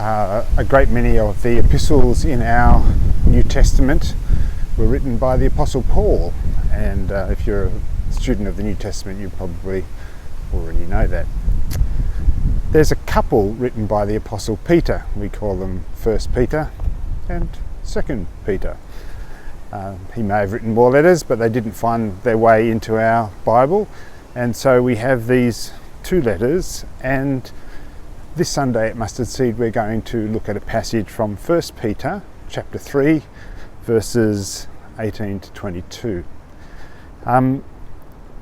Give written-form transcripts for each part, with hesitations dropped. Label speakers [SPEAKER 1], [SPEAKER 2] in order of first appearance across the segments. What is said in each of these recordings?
[SPEAKER 1] A great many of the epistles in our New Testament were written by the Apostle Paul, and if you're a student of the New Testament, you probably already know that. There's a couple written by the Apostle Peter. We call them 1 Peter and 2 Peter. He may have written more letters, but they didn't find their way into our Bible, and so we have these two letters. And this Sunday at Mustard Seed we're going to look at a passage from 1 Peter chapter 3 verses 18 to 22.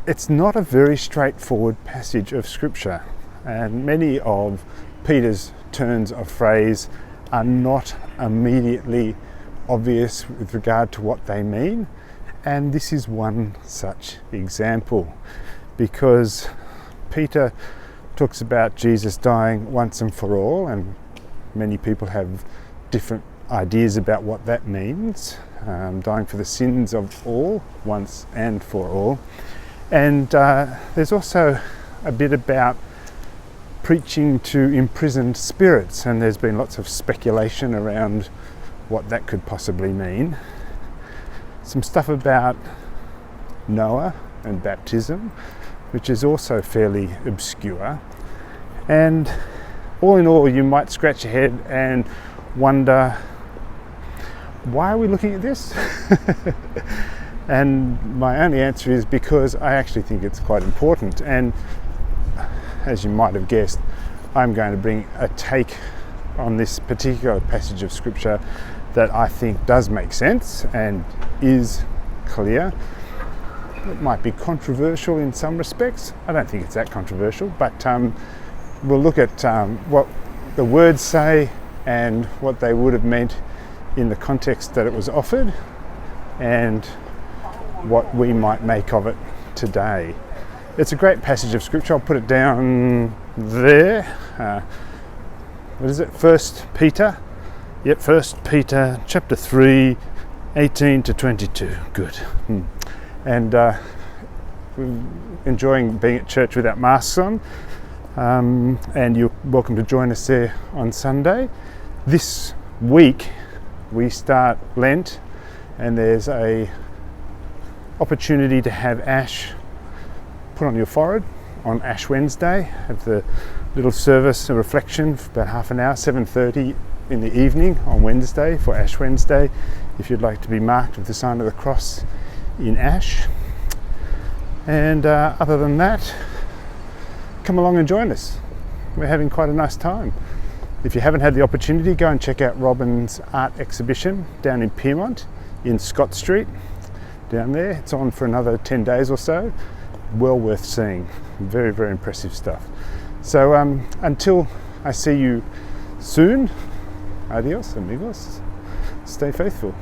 [SPEAKER 1] It's not a very straightforward passage of scripture, and many of Peter's turns of phrase are not immediately obvious with regard to what they mean, and this is one such example, because Peter talks about Jesus dying once and for all, and many people have different ideas about what that means, dying for the sins of all, once and for all. And there's also a bit about preaching to imprisoned spirits, and there's been lots of speculation around what that could possibly mean. Some stuff about Noah and baptism, which is also fairly obscure. And all in all, you might scratch your head and wonder, why are we looking at this? And my only answer is because I actually think it's quite important. And as you might have guessed, I'm going to bring a take on this particular passage of scripture that I think does make sense and is clear. It might be controversial in some respects. I don't think it's that controversial, but we'll look at what the words say and what they would have meant in the context that it was offered, and what we might make of it today. It's a great passage of scripture. I'll put it down there. What is it? 1 Peter? Yep, 1 Peter chapter 3, 18 to 22. Good. And enjoying being at church without masks on. And you're welcome to join us there on Sunday. This week we start Lent, and there's a opportunity to have ash put on your forehead on Ash Wednesday at the little service, a reflection for about half an hour, 7:30 in the evening on Wednesday for Ash Wednesday, if you'd like to be marked with the sign of the cross in ash. And other than that, come along and join us. We're having quite a nice time. If you haven't had the opportunity, go and check out Robin's art exhibition down in Pyrmont in Scott Street, down there. It's on for another 10 days or so. Well worth seeing. Very, very impressive stuff. So until I see you soon, adios amigos. Stay faithful.